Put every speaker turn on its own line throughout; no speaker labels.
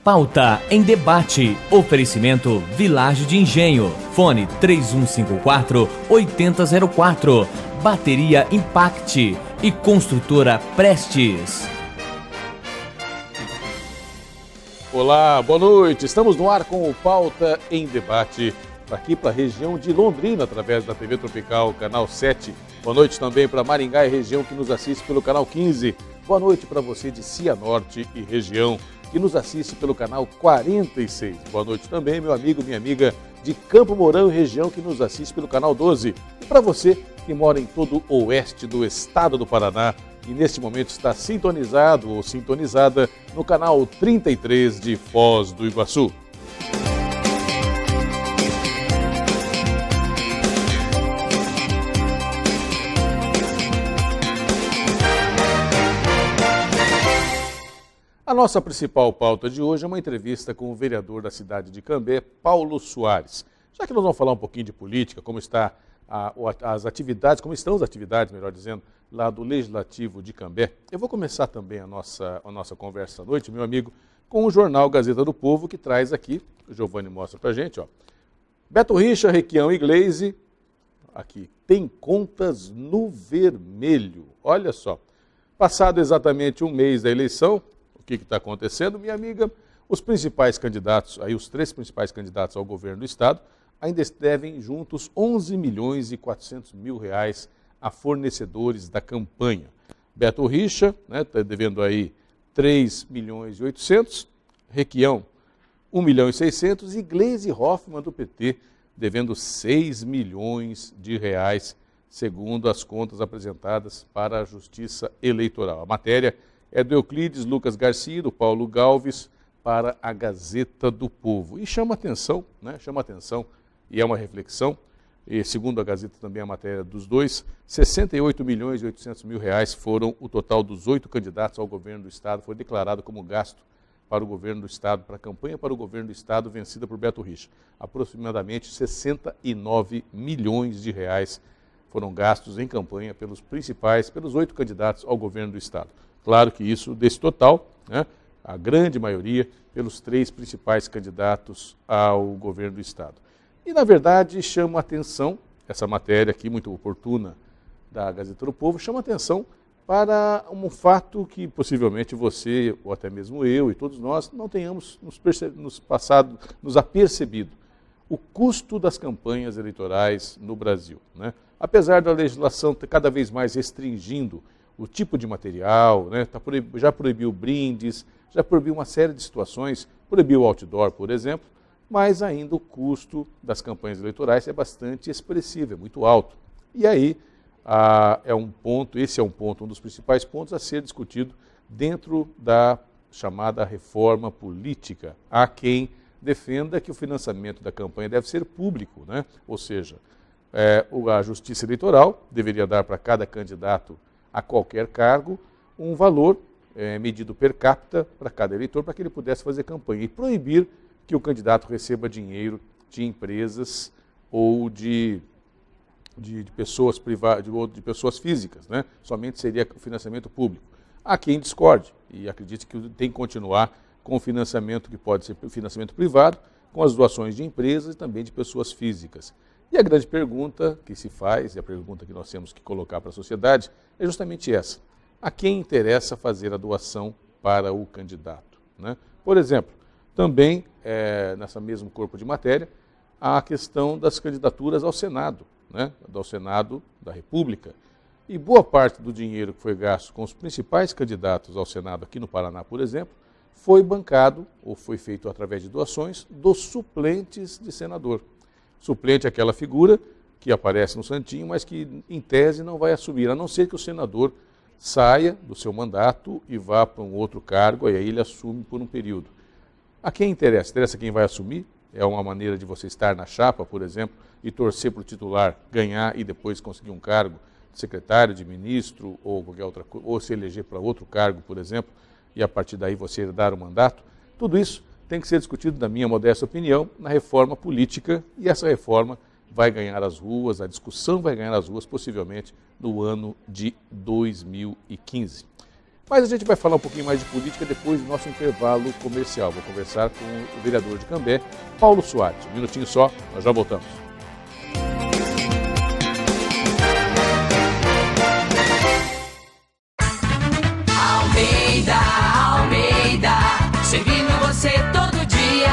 Pauta em debate. Oferecimento Village de Engenho. Fone 3154-8004. Bateria Impact e Construtora Prestes.
Olá, boa noite. Estamos no ar com o Pauta em Debate, aqui para a região de Londrina, através da TV Tropical, canal 7. Boa noite também para Maringá e região, que nos assiste pelo canal 15. Boa noite para você de Cianorte e região, que nos assiste pelo canal 46. Boa noite também, meu amigo, minha amiga de Campo Mourão e região, que nos assiste pelo canal 12. E para você que mora em todo o oeste do estado do Paraná e neste momento está sintonizado ou sintonizada no canal 33 de Foz do Iguaçu. A nossa principal pauta de hoje é uma entrevista com o vereador da cidade de Cambé, Paulo Soares. Já que nós vamos falar um pouquinho de política, como estão as atividades, melhor dizendo, lá do Legislativo de Cambé, eu vou começar também a nossa conversa à noite, meu amigo, com o jornal Gazeta do Povo, que traz aqui, o Giovanni mostra pra gente, ó. Beto Richa, Requião e Gleise, aqui, tem contas no vermelho. Olha só, passado exatamente um mês da eleição, o que está acontecendo, minha amiga? Os principais candidatos, os três principais candidatos ao governo do estado, ainda devem juntos 11 milhões e 400 mil reais a fornecedores da campanha. Beto Richa, está devendo aí 3 milhões e 800, Requião 1 milhão e 600 e Gleise Hoffmann do PT devendo 6 milhões de reais, segundo as contas apresentadas para a Justiça Eleitoral. A matéria é do Euclides Lucas Garcia, do Paulo Galves, para a Gazeta do Povo. E chama atenção, e é uma reflexão, e segundo a Gazeta também a matéria dos dois, 68 milhões e 800 mil reais foram o total dos 8 candidatos ao governo do estado, foi declarado como gasto para o governo do estado, para a campanha para o governo do estado vencida por Beto Richa. Aproximadamente 69 milhões de reais foram gastos em campanha pelos 8 candidatos ao governo do estado. Claro que isso, desse total, a grande maioria, pelos 3 principais candidatos ao governo do estado. E, na verdade, chama atenção, essa matéria aqui, muito oportuna, da Gazeta do Povo, chama atenção para um fato que possivelmente você, ou até mesmo eu e todos nós, não tenhamos nos apercebido. O custo das campanhas eleitorais no Brasil. Apesar da legislação cada vez mais restringindo o tipo de material, já proibiu brindes, já proibiu uma série de situações, proibiu o outdoor, por exemplo, mas ainda o custo das campanhas eleitorais é bastante expressivo, é muito alto. E aí esse é um ponto, um dos principais pontos a ser discutido dentro da chamada reforma política. Há quem defenda que o financiamento da campanha deve ser público, ou seja, a Justiça Eleitoral deveria dar para cada candidato a qualquer cargo um valor medido per capita para cada eleitor, para que ele pudesse fazer campanha e proibir que o candidato receba dinheiro de empresas ou de pessoas privadas, ou de pessoas físicas, Somente seria o financiamento público. Há quem discorde e acredite que tem que continuar com o financiamento que pode ser financiamento privado, com as doações de empresas e também de pessoas físicas. E a grande pergunta que se faz, e a pergunta que nós temos que colocar para a sociedade, é justamente essa. A quem interessa fazer a doação para o candidato? Por exemplo, também, nessa mesmo corpo de matéria, há a questão das candidaturas ao Senado, ao Senado da República. E boa parte do dinheiro que foi gasto com os principais candidatos ao Senado aqui no Paraná, por exemplo, foi bancado, ou foi feito através de doações, dos suplentes de senador. Suplente é aquela figura que aparece no santinho, mas que, em tese, não vai assumir, a não ser que o senador saia do seu mandato e vá para um outro cargo, e aí ele assume por um período. A quem interessa? Interessa quem vai assumir? É uma maneira de você estar na chapa, por exemplo, e torcer para o titular ganhar e depois conseguir um cargo de secretário, de ministro, ou qualquer outra coisa, ou se eleger para outro cargo, por exemplo, e a partir daí você herdar o mandato. Tudo isso tem que ser discutido, na minha modesta opinião, na reforma política, e essa reforma vai ganhar as ruas, a discussão vai ganhar as ruas, possivelmente no ano de 2015. Mas a gente vai falar um pouquinho mais de política depois do nosso intervalo comercial. Vou conversar com o vereador de Cambé, Paulo Soares. Um minutinho só, nós já voltamos.
Almeida, servindo você todo dia.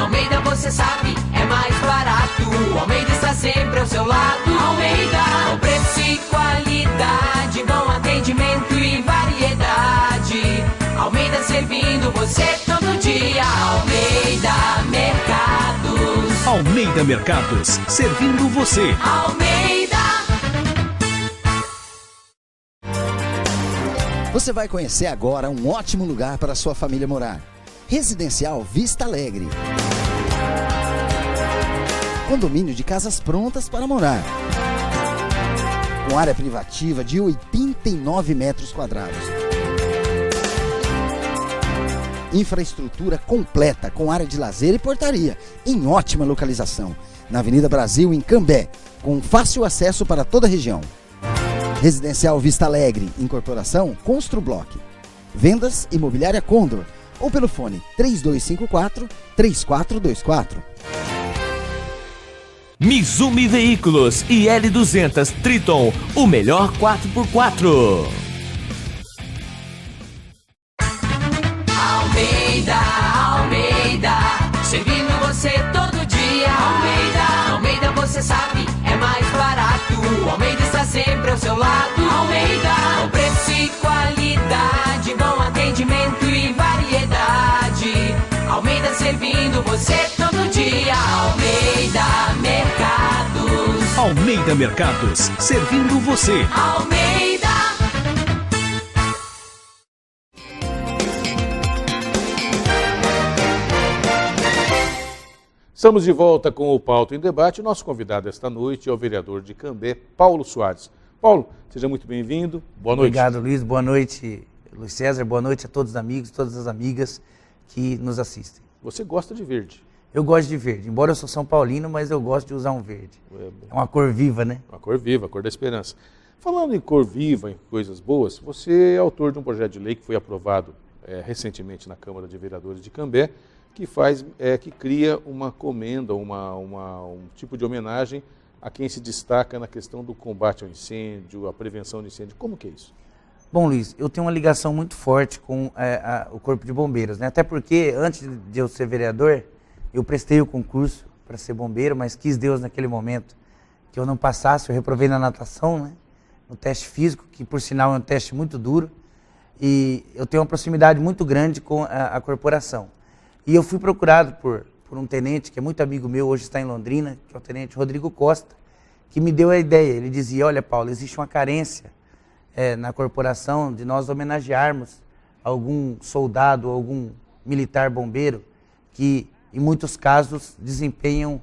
Almeida, você sabe, é mais barato. Almeida está sempre ao seu lado. Almeida, com preço e qualidade, bom atendimento e variedade. Almeida servindo você todo dia. Almeida Mercados.
Almeida Mercados, servindo você.
Almeida.
Você vai conhecer agora um ótimo lugar para sua família morar. Residencial Vista Alegre. Condomínio de casas prontas para morar. Com área privativa de 89 metros quadrados. Infraestrutura completa com área de lazer e portaria, em ótima localização. Na Avenida Brasil, em Cambé, com fácil acesso para toda a região. Residencial Vista Alegre, incorporação Construblock. Vendas Imobiliária Condor ou pelo fone 3254-3424.
Mizumi Veículos e L200 Triton, o melhor 4x4.
Almeida, servindo você todo dia. Almeida, você sabe, é mais barato. Almeida está sempre ao seu lado. Almeida, com preço e qualidade, bom atendimento e variedade. Almeida servindo você todo dia. Almeida Mercados.
Almeida Mercados, servindo você.
Almeida.
Estamos de volta com o Pauta em Debate. Nosso convidado esta noite é o vereador de Cambé, Paulo Soares. Paulo, seja muito bem-vindo. Boa noite.
Obrigado, Luiz. Boa noite, Luiz César. Boa noite a todos os amigos, todas as amigas que nos assistem.
Você gosta de verde?
Eu gosto de verde. Embora eu sou São Paulino, mas eu gosto de usar um verde. É uma cor viva, né?
Uma cor viva, a cor da esperança. Falando em cor viva, em coisas boas, você é autor de um projeto de lei que foi aprovado recentemente na Câmara de Vereadores de Cambé, que cria uma comenda, um tipo de homenagem a quem se destaca na questão do combate ao incêndio, a prevenção de incêndio. Como que é isso?
Bom, Luiz, eu tenho uma ligação muito forte com o Corpo de Bombeiros, né? Até porque, antes de eu ser vereador, eu prestei o concurso para ser bombeiro, mas quis Deus naquele momento que eu não passasse, eu reprovei na natação, né? No teste físico, que por sinal é um teste muito duro, e eu tenho uma proximidade muito grande com a corporação. E eu fui procurado por um tenente que é muito amigo meu, hoje está em Londrina, que é o tenente Rodrigo Costa, que me deu a ideia. Ele dizia, olha Paulo, existe uma carência na corporação de nós homenagearmos algum soldado, algum militar bombeiro que em muitos casos desempenham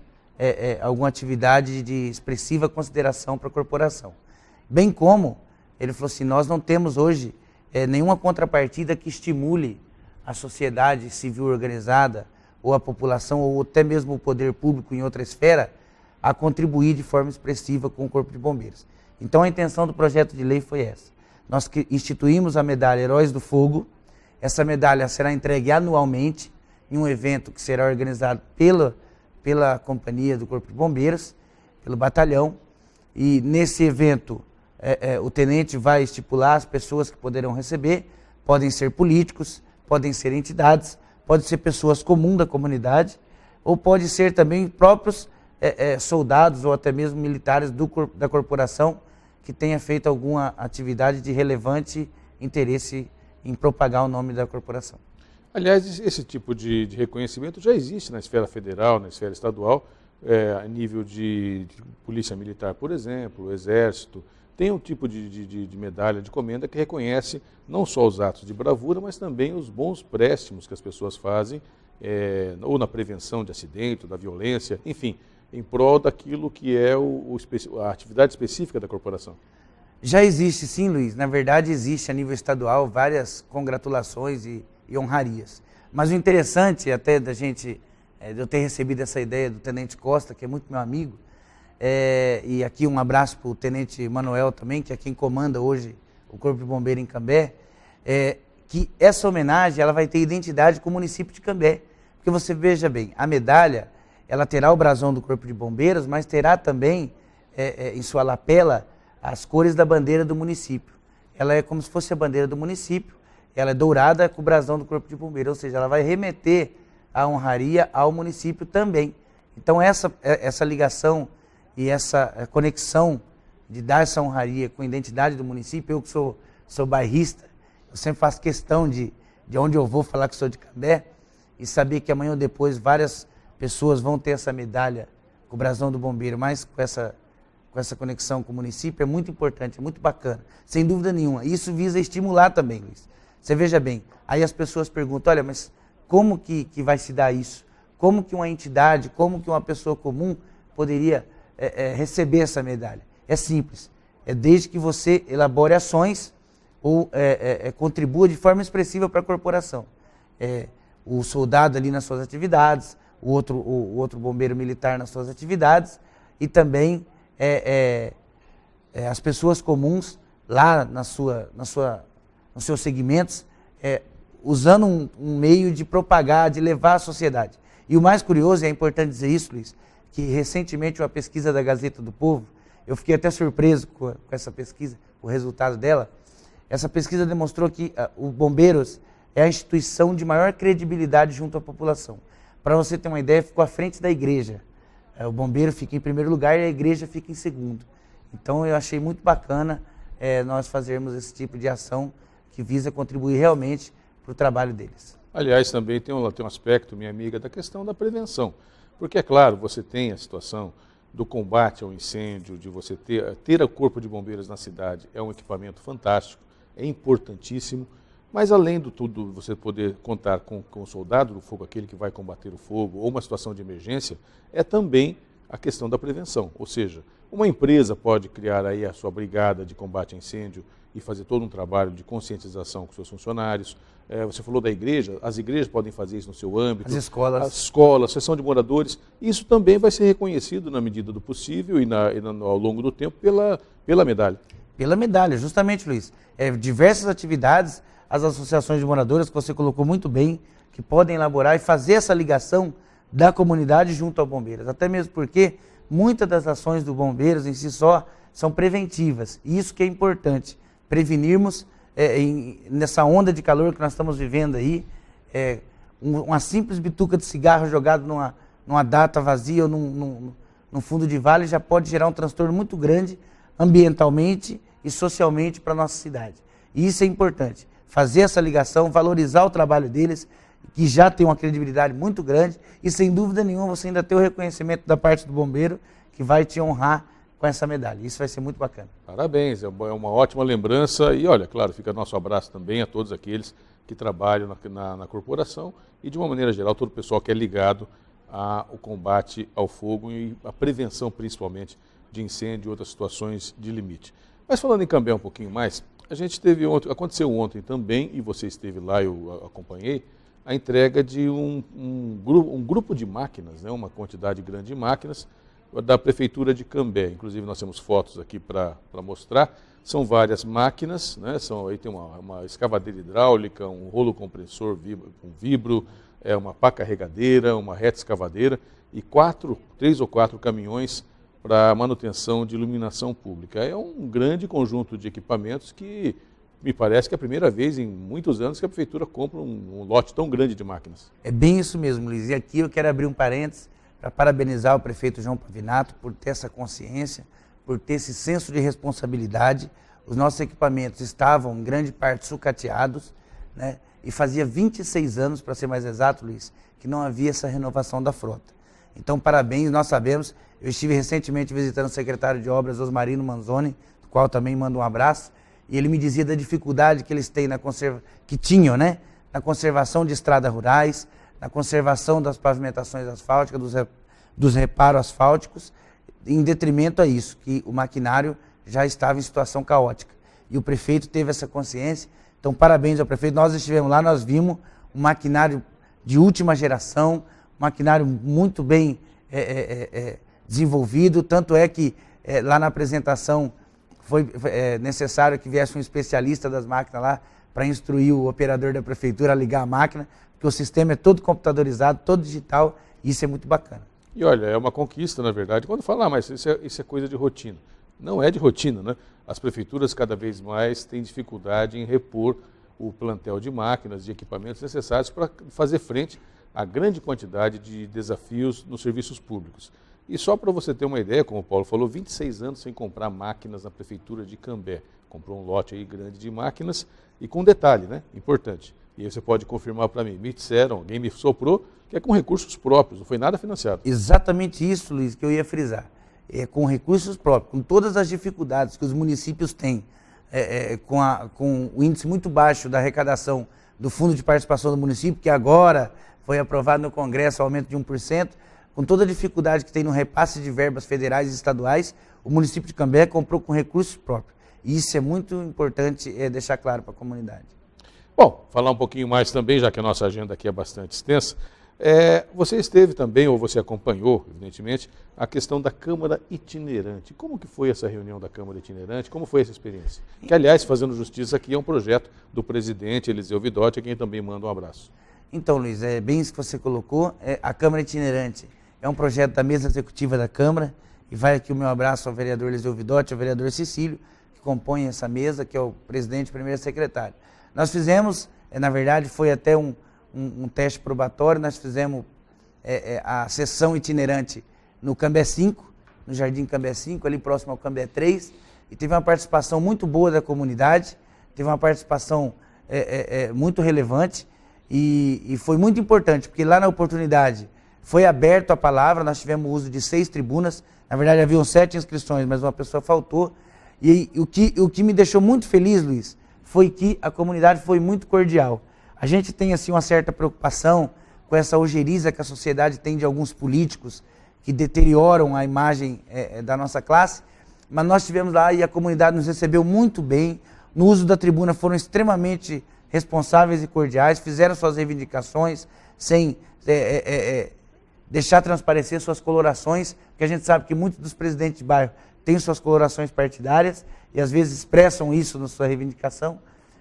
alguma atividade de expressiva consideração para a corporação. Bem como, ele falou assim, nós não temos hoje nenhuma contrapartida que estimule a sociedade civil organizada, ou a população, ou até mesmo o poder público em outra esfera, a contribuir de forma expressiva com o Corpo de Bombeiros. Então a intenção do projeto de lei foi essa. Nós instituímos a medalha Heróis do Fogo. Essa medalha será entregue anualmente em um evento que será organizado pela companhia do Corpo de Bombeiros, pelo batalhão. E nesse evento o tenente vai estipular as pessoas que poderão receber, podem ser políticos, podem ser entidades, podem ser pessoas comuns da comunidade, ou pode ser também próprios soldados ou até mesmo militares da corporação que tenha feito alguma atividade de relevante interesse em propagar o nome da corporação.
Aliás, esse tipo de reconhecimento já existe na esfera federal, na esfera estadual, a nível de polícia militar, por exemplo, o exército. Tem um tipo de medalha, de comenda que reconhece não só os atos de bravura, mas também os bons préstimos que as pessoas fazem, ou na prevenção de acidente, da violência, enfim, em prol daquilo que é a atividade específica da corporação.
Já existe sim, Luiz. Na verdade, existe a nível estadual várias congratulações e honrarias. Mas o interessante até de eu ter recebido essa ideia do Tenente Costa, que é muito meu amigo, e aqui um abraço para o Tenente Manuel também, que é quem comanda hoje o Corpo de Bombeiro em Cambé, que essa homenagem ela vai ter identidade com o município de Cambé. Porque você veja bem, a medalha, ela terá o brasão do Corpo de Bombeiros, mas terá também, em sua lapela, as cores da bandeira do município. Ela é como se fosse a bandeira do município, ela é dourada com o brasão do Corpo de Bombeiros, ou seja, ela vai remeter a honraria ao município também. Então essa ligação e essa conexão de dar essa honraria com a identidade do município, eu que sou bairrista, eu sempre faço questão de onde eu vou falar que sou de Cambé e saber que amanhã ou depois várias pessoas vão ter essa medalha com o brasão do bombeiro, mas com essa conexão com o município é muito importante, é muito bacana, sem dúvida nenhuma. Isso visa estimular também, Luiz. Você veja bem, aí as pessoas perguntam, olha, mas como que vai se dar isso? Como que uma entidade, como que uma pessoa comum poderia receber essa medalha? É simples, é desde que você elabore ações ou contribua de forma expressiva para a corporação. O soldado ali nas suas atividades, o outro bombeiro militar nas suas atividades e também as pessoas comuns lá nos seus segmentos, usando um meio de propagar, de levar à sociedade. E o mais curioso, e é importante dizer isso, Luiz, que recentemente uma pesquisa da Gazeta do Povo, eu fiquei até surpreso com essa pesquisa, o resultado dela. Essa pesquisa demonstrou que o Bombeiros é a instituição de maior credibilidade junto à população. Para você ter uma ideia, ficou à frente da igreja. O bombeiro fica em primeiro lugar e a igreja fica em segundo. Então eu achei muito bacana nós fazermos esse tipo de ação que visa contribuir realmente para o trabalho deles.
Aliás, também tem um aspecto, minha amiga, da questão da prevenção. Porque, é claro, você tem a situação do combate ao incêndio, de você ter o Corpo de Bombeiros na cidade, é um equipamento fantástico, é importantíssimo, mas além do tudo, você poder contar com o soldado do fogo, aquele que vai combater o fogo, ou uma situação de emergência, é também a questão da prevenção. Ou seja, uma empresa pode criar aí a sua brigada de combate a incêndio e fazer todo um trabalho de conscientização com seus funcionários. Você falou da igreja, as igrejas podem fazer isso no seu âmbito.
As escolas.
As escolas, associação de moradores. Isso também vai ser reconhecido na medida do possível e ao longo do tempo pela medalha.
Pela medalha, justamente, Luiz. Diversas atividades, as associações de moradores, que você colocou muito bem, que podem elaborar e fazer essa ligação da comunidade junto ao Bombeiros. Até mesmo porque muitas das ações do Bombeiros em si só são preventivas. E isso que é importante, prevenirmos nessa onda de calor que nós estamos vivendo aí, uma simples bituca de cigarro jogada numa data vazia ou num fundo de vale já pode gerar um transtorno muito grande ambientalmente e socialmente para a nossa cidade. E isso é importante, fazer essa ligação, valorizar o trabalho deles, que já tem uma credibilidade muito grande e sem dúvida nenhuma você ainda tem o reconhecimento da parte do bombeiro que vai te honrar com essa medalha. Isso vai ser muito bacana.
Parabéns, é uma ótima lembrança e olha, claro, fica nosso abraço também a todos aqueles que trabalham na corporação e de uma maneira geral todo o pessoal que é ligado ao combate ao fogo e à prevenção principalmente de incêndio e outras situações de limite. Mas falando em Cambé um pouquinho mais, aconteceu ontem também, e você esteve lá, eu acompanhei, a entrega de um grupo de máquinas, uma quantidade grande de máquinas, da Prefeitura de Cambé. Inclusive nós temos fotos aqui para mostrar. São várias máquinas, aí tem uma escavadeira hidráulica, um rolo compressor com vibro, uma pá carregadeira, uma reta escavadeira e 3 ou 4 caminhões para manutenção de iluminação pública. É um grande conjunto de equipamentos que me parece que é a primeira vez em muitos anos que a Prefeitura compra um lote tão grande de máquinas.
É bem isso mesmo, Luiz. E aqui eu quero abrir um parênteses para parabenizar o prefeito João Pavinato por ter essa consciência, por ter esse senso de responsabilidade. Os nossos equipamentos estavam, em grande parte, sucateados, e fazia 26 anos, para ser mais exato, Luiz, que não havia essa renovação da frota. Então, parabéns, nós sabemos. Eu estive recentemente visitando o secretário de Obras, Osmarino Manzoni, do qual também mando um abraço, e ele me dizia da dificuldade que eles têm que tinham, na conservação de estradas rurais, na conservação das pavimentações asfálticas, dos reparos asfálticos, em detrimento a isso, que o maquinário já estava em situação caótica. E o prefeito teve essa consciência. Então, parabéns ao prefeito. Nós estivemos lá, nós vimos um maquinário de última geração, um maquinário muito bem desenvolvido, tanto é que lá na apresentação foi necessário que viesse um especialista das máquinas lá para instruir o operador da prefeitura a ligar a máquina, porque o sistema é todo computadorizado, todo digital, e isso é muito bacana.
E olha, é uma conquista, na verdade, quando falar, mas isso é coisa de rotina. Não é de rotina, né? As prefeituras cada vez mais têm dificuldade em repor o plantel de máquinas, de equipamentos necessários para fazer frente à grande quantidade de desafios nos serviços públicos. E só para você ter uma ideia, como o Paulo falou, 26 anos sem comprar máquinas na prefeitura de Cambé. Comprou um lote aí grande de máquinas e com detalhe, né? Importante. E aí você pode confirmar para mim, me disseram, alguém me soprou, que é com recursos próprios, não foi nada financiado.
Exatamente isso, Luiz, que eu ia frisar. É com recursos próprios, com todas as dificuldades que os municípios têm, com o índice muito baixo da arrecadação do Fundo de Participação do Município, que agora foi aprovado no Congresso, aumento de 1%, com toda a dificuldade que tem no repasse de verbas federais e estaduais, o município de Cambé comprou com recursos próprios. E isso é muito importante deixar claro para a comunidade.
Bom, falar um pouquinho mais também, já que a nossa agenda aqui é bastante extensa. Você esteve também, ou você acompanhou, evidentemente, a questão da Câmara Itinerante. Como que foi essa reunião da Câmara Itinerante? Como foi essa experiência? Que, aliás, fazendo justiça aqui, é um projeto do presidente Eliseu Vidotti, a quem também manda um abraço.
Então, Luiz, é bem isso que você colocou. A Câmara Itinerante é um projeto da mesa executiva da Câmara, e vai aqui o meu abraço ao vereador Eliseu Vidotti, ao vereador Cecílio, que compõem essa mesa, que é o presidente e primeiro secretário. Nós fizemos, na verdade, foi até um teste probatório, nós fizemos a sessão itinerante no Cambé 5, no Jardim Cambé 5, ali próximo ao Cambé 3, e teve uma participação muito boa da comunidade, teve uma participação muito relevante, e foi muito importante, porque lá na oportunidade foi aberto a palavra, nós tivemos uso de 6 tribunas, na verdade haviam 7 inscrições, mas uma pessoa faltou, e o que me deixou muito feliz, Luiz, foi que a comunidade foi muito cordial. A gente tem assim uma certa preocupação com essa ojeriza que a sociedade tem de alguns políticos que deterioram a imagem da nossa classe, mas nós estivemos lá e a comunidade nos recebeu muito bem, no uso da tribuna foram extremamente responsáveis e cordiais, fizeram suas reivindicações sem deixar transparecer suas colorações, porque a gente sabe que muitos dos presidentes de bairro têm suas colorações partidárias e às vezes expressam isso na sua reivindicação,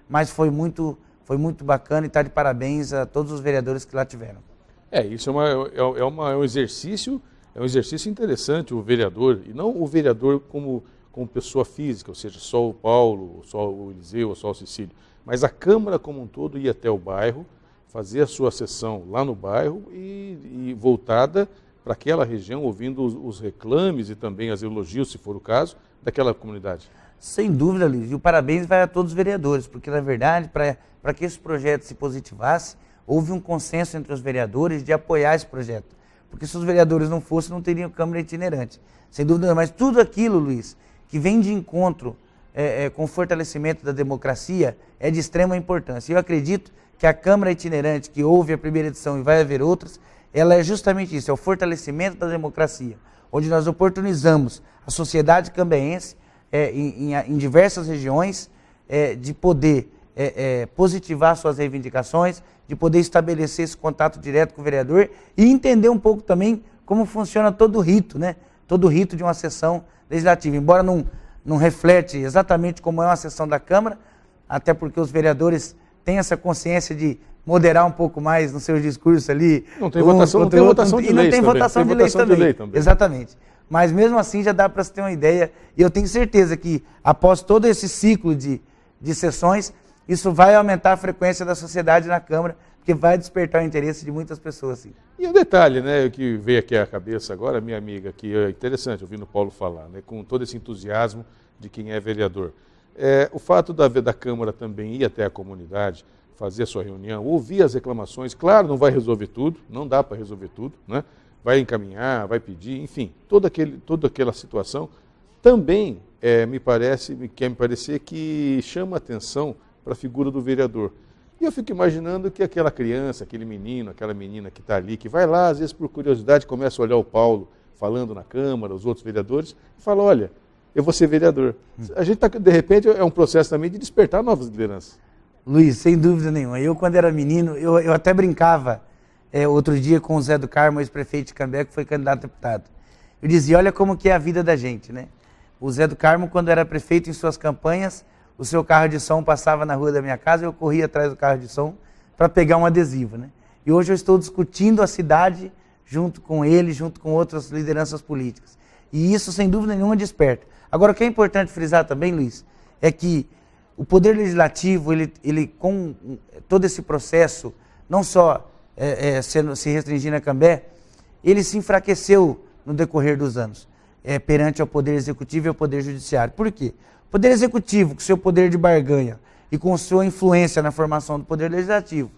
mas foi muito bacana e está de parabéns a todos os vereadores que lá tiveram.
Isso é um exercício interessante, o vereador, e não o vereador como pessoa física, ou seja, só o Paulo, só o Eliseu, só o Cecílio, mas a Câmara como um todo ir até o bairro, fazer a sua sessão lá no bairro e voltada para aquela região, ouvindo os reclames e também as elogios, se for o caso, daquela comunidade.
Sem dúvida, Luiz, e o parabéns vai a todos os vereadores, porque na verdade, para que esse projeto se positivasse, houve um consenso entre os vereadores de apoiar esse projeto. Porque se os vereadores não fossem, não teriam Câmara Itinerante. Sem dúvida, mas tudo aquilo, Luiz, que vem de encontro com o fortalecimento da democracia, é de extrema importância. Eu acredito que a Câmara Itinerante, que houve a primeira edição e vai haver outras, ela é justamente isso, é o fortalecimento da democracia, onde nós oportunizamos a sociedade cambeense, em diversas regiões, de poder positivar suas reivindicações, de poder estabelecer esse contato direto com o vereador e entender um pouco também como funciona todo o rito, né? Todo o rito de uma sessão legislativa. Embora não reflete exatamente como é uma sessão da Câmara, até porque os vereadores têm essa consciência de moderar um pouco mais nos seus discursos ali.
Não tem votação de leis também.
E não tem votação de leis também. Exatamente. Mas mesmo assim já dá para se ter uma ideia, e eu tenho certeza que após todo esse ciclo de sessões, isso vai aumentar a frequência da sociedade na Câmara, porque vai despertar o interesse de muitas pessoas. Sim.
E um detalhe, né, que veio aqui à cabeça agora, minha amiga, que é interessante ouvindo o Paulo falar, né, com todo esse entusiasmo de quem é vereador. O fato da Câmara também ir até a comunidade, fazer a sua reunião, ouvir as reclamações, claro, não vai resolver tudo, não dá para resolver tudo, né? Vai encaminhar, vai pedir, enfim, toda aquela situação também me quer me parecer que chama atenção para a figura do vereador. E eu fico imaginando que aquela criança, aquele menino, aquela menina que está ali, que vai lá, às vezes por curiosidade, começa a olhar o Paulo falando na Câmara, os outros vereadores, e fala, olha, eu vou ser vereador. A gente está, de repente, é um processo também de despertar novas lideranças.
Luiz, sem dúvida nenhuma. Eu, quando era menino, eu até brincava outro dia com o Zé do Carmo, ex-prefeito de Cambé, que foi candidato a deputado. Eu dizia, olha como que é a vida da gente, né? O Zé do Carmo, quando era prefeito em suas campanhas, o seu carro de som passava na rua da minha casa, eu corria atrás do carro de som para pegar um adesivo, né? E hoje eu estou discutindo a cidade junto com ele, junto com outras lideranças políticas. E isso, sem dúvida nenhuma, desperta. Agora, o que é importante frisar também, Luiz, é que o Poder Legislativo, ele com todo esse processo, não só se restringindo a Cambé, ele se enfraqueceu no decorrer dos anos, perante ao Poder Executivo e ao Poder Judiciário. Por quê? O Poder Executivo, com seu poder de barganha e com sua influência na formação do Poder Legislativo,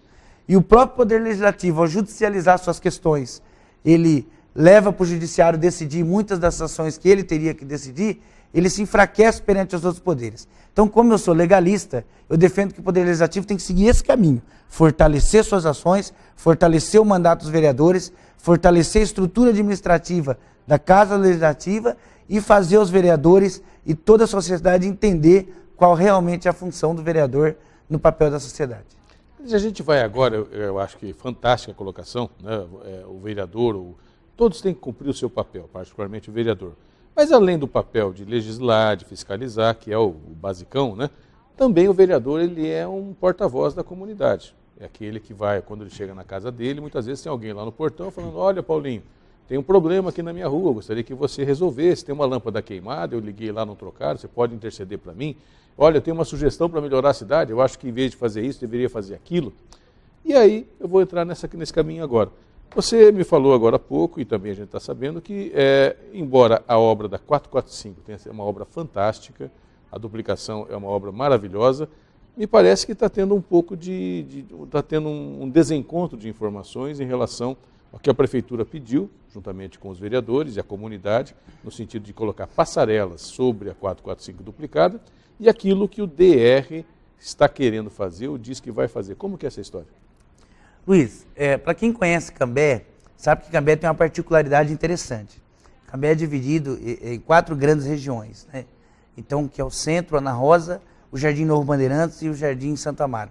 e o próprio Poder Legislativo, ao judicializar suas questões, ele leva para o Judiciário decidir muitas das ações que ele teria que decidir, ele se enfraquece perante os outros poderes. Então, como eu sou legalista, eu defendo que o Poder Legislativo tem que seguir esse caminho, fortalecer suas ações, fortalecer o mandato dos vereadores, fortalecer a estrutura administrativa da Casa Legislativa e fazer os vereadores e toda a sociedade entender qual realmente é a função do vereador no papel da sociedade.
A gente vai agora, eu acho que fantástica a colocação, né? O vereador, todos têm que cumprir o seu papel, particularmente o vereador. Mas além do papel de legislar, de fiscalizar, que é o basicão, né? Também o vereador ele é um porta-voz da comunidade. É aquele que vai, quando ele chega na casa dele, muitas vezes tem alguém lá no portão falando, olha Paulinho, tem um problema aqui na minha rua, eu gostaria que você resolvesse, tem uma lâmpada queimada, eu liguei lá, não trocaram, você pode interceder para mim? Olha, eu tenho uma sugestão para melhorar a cidade, eu acho que em vez de fazer isso, deveria fazer aquilo. E aí, eu vou entrar nesse caminho agora. Você me falou agora há pouco, e também a gente está sabendo, que embora a obra da 445 tenha sido uma obra fantástica, a duplicação é uma obra maravilhosa, me parece que está tendo um pouco está tendo um desencontro de informações em relação ao que a Prefeitura pediu, juntamente com os vereadores e a comunidade, no sentido de colocar passarelas sobre a 445 duplicada, e aquilo que o DR está querendo fazer ou diz que vai fazer. Como que é essa história?
Luiz, para quem conhece Cambé, sabe que Cambé tem uma particularidade interessante. Cambé é dividido em 4 grandes regiões, né? Então, que é o centro, Ana Rosa, o Jardim Novo Bandeirantes e o Jardim Santo Amaro.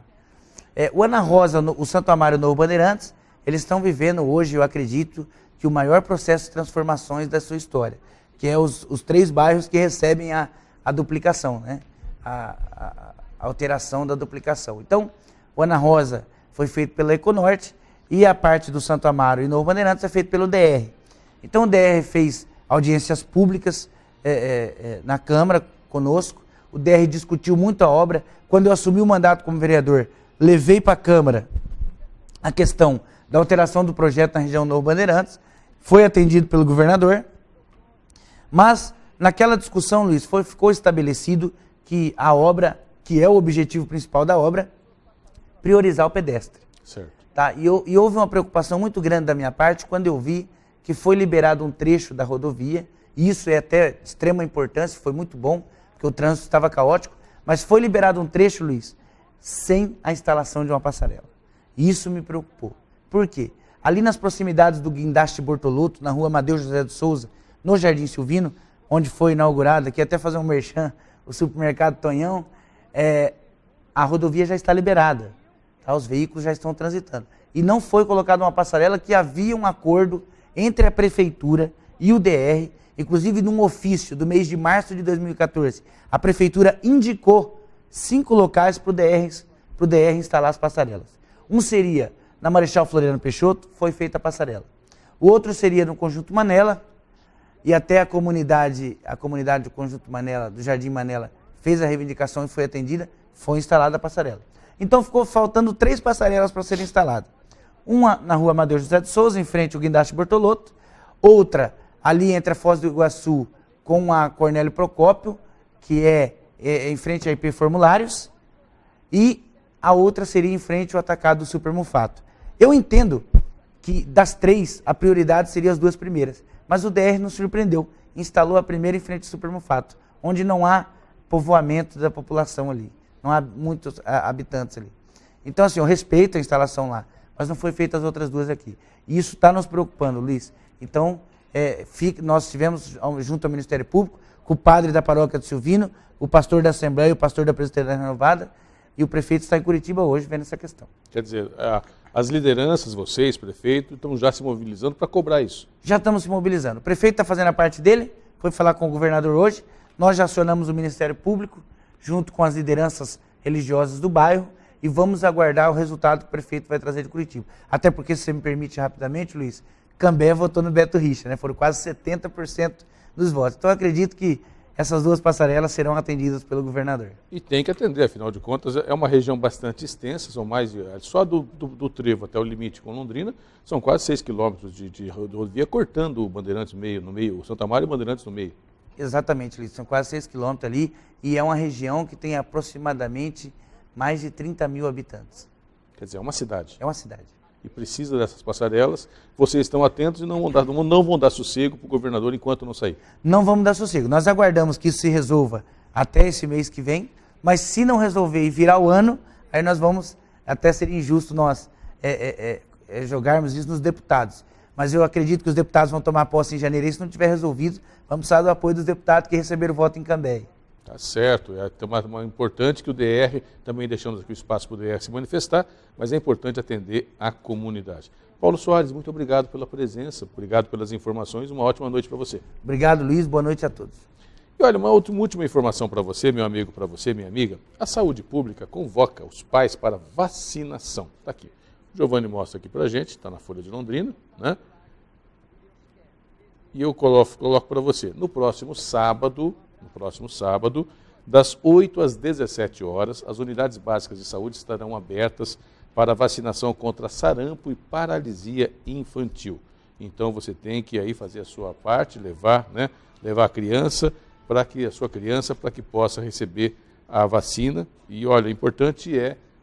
O Ana Rosa, o Santo Amaro e o Novo Bandeirantes, eles estão vivendo hoje, eu acredito, que o maior processo de transformações da sua história, que é os 3 bairros que recebem a duplicação, né? A alteração da duplicação. Então, o Ana Rosa foi feito pela Econorte e a parte do Santo Amaro e Novo Bandeirantes é feito pelo DR. Então, o DR fez audiências públicas na Câmara conosco, o DR discutiu muito a obra. Quando eu assumi o mandato como vereador, levei para a Câmara a questão da alteração do projeto na região Novo Bandeirantes, foi atendido pelo governador, mas naquela discussão, Luiz, ficou estabelecido que a obra, que é o objetivo principal da obra, priorizar o pedestre.
Certo.
Tá? E houve uma preocupação muito grande da minha parte quando eu vi que foi liberado um trecho da rodovia, e isso é até de extrema importância, foi muito bom, porque o trânsito estava caótico, mas foi liberado um trecho, Luiz, sem a instalação de uma passarela. E isso me preocupou. Por quê? Ali nas proximidades do Guindaste Bortolotto, na rua Amadeu José de Souza, no Jardim Silvino, onde foi inaugurado, aqui até fazer um merchan, o supermercado Tonhão, a rodovia já está liberada, tá? Os veículos já estão transitando. E não foi colocada uma passarela, que havia um acordo entre a Prefeitura e o DR, inclusive num ofício do mês de março de 2014, a Prefeitura indicou 5 locais para o DR instalar as passarelas. Um seria na Marechal Floriano Peixoto, foi feita a passarela. O outro seria no Conjunto Manela, e até a comunidade do Conjunto Manela, do Jardim Manela, fez a reivindicação e foi atendida, foi instalada a passarela. Então ficou faltando 3 passarelas para serem instaladas. Uma na rua Amadeu José de Souza, em frente ao Guindaste Bortolotto, outra ali entre a Foz do Iguaçu com a Cornélio Procópio, que é em frente a IP Formulários, e a outra seria em frente ao atacado do Supermufato. Eu entendo que das 3, a prioridade seria as 2 primeiras, mas o DR nos surpreendeu, instalou a primeira em frente ao Supermufato, onde não há povoamento da população ali, não há muitos habitantes ali. Então, assim, eu respeito a instalação lá, mas não foi feita as outras 2 aqui. E isso está nos preocupando, Luiz. Então, nós estivemos junto ao Ministério Público, com o padre da paróquia do Silvino, o pastor da Assembleia, o pastor da Presbiteriana Renovada, e o prefeito está em Curitiba hoje vendo essa questão.
Quer dizer, as lideranças, vocês, prefeito, estão já se mobilizando para cobrar isso?
Já estamos se mobilizando. O prefeito está fazendo a parte dele, foi falar com o governador hoje, nós já acionamos o Ministério Público, junto com as lideranças religiosas do bairro, e vamos aguardar o resultado que o prefeito vai trazer de Curitiba. Até porque, se você me permite rapidamente, Luiz, Cambé votou no Beto Richa, né? Foram quase 70% dos votos. Então, eu acredito que essas duas passarelas serão atendidas pelo governador.
E tem que atender, afinal de contas, é uma região bastante extensa, são mais, só do Trevo até o limite com Londrina, são quase 6 quilômetros de rodovia, cortando o Bandeirantes no meio, o Santa Maria e o Bandeirantes no meio.
Exatamente, Luiz, são quase 6 quilômetros ali, e é uma região que tem aproximadamente mais de 30 mil habitantes.
Quer dizer, é uma cidade.
É uma cidade.
E precisa dessas passarelas, vocês estão atentos e não vão dar sossego para o governador enquanto não sair.
Não vamos dar sossego. Nós aguardamos que isso se resolva até esse mês que vem, mas se não resolver e virar o ano, aí nós vamos, até ser injusto nós jogarmos isso nos deputados. Mas eu acredito que os deputados vão tomar posse em janeiro, e se não tiver resolvido, vamos precisar do apoio dos deputados que receberam o voto em Cambé.
Tá certo, é importante que o DR, também deixamos aqui o espaço para o DR se manifestar, mas é importante atender a comunidade. Paulo Soares, muito obrigado pela presença, obrigado pelas informações, uma ótima noite para você.
Obrigado, Luiz, boa noite a todos.
E olha, uma última informação para você, meu amigo, para você, minha amiga. A Saúde Pública convoca os pais para vacinação. Está aqui. O Giovanni mostra aqui para a gente, está na Folha de Londrina, né? E eu coloco para você, no próximo sábado, das 8 às 17 horas, as unidades básicas de saúde estarão abertas para vacinação contra sarampo e paralisia infantil. Então você tem que aí fazer a sua parte, levar a criança para que possa receber a vacina. E olha, importante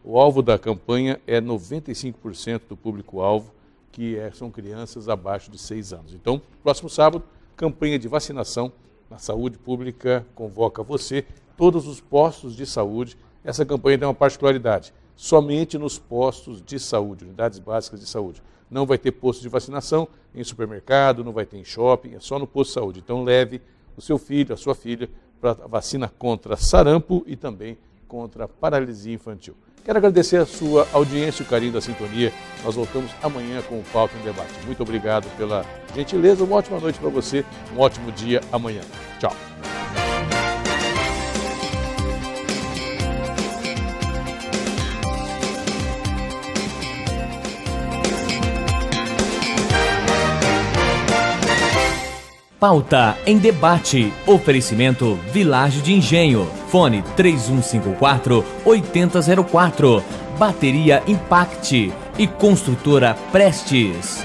o alvo da campanha é 95% do público-alvo, que são crianças abaixo de 6 anos. Então, próximo sábado, campanha de vacinação. A Saúde Pública convoca você, todos os postos de saúde. Essa campanha tem uma particularidade, somente nos postos de saúde, unidades básicas de saúde. Não vai ter posto de vacinação em supermercado, não vai ter em shopping, é só no posto de saúde. Então leve o seu filho, a sua filha, para a vacina contra sarampo e também contra paralisia infantil. Quero agradecer a sua audiência e o carinho da sintonia. Nós voltamos amanhã com o Pauta em Debate. Muito obrigado pela gentileza, uma ótima noite para você, um ótimo dia amanhã. Tchau.
Pauta em Debate. Oferecimento Vilagem de Engenho. Fone 3154-8004. Bateria Impact e Construtora Prestes.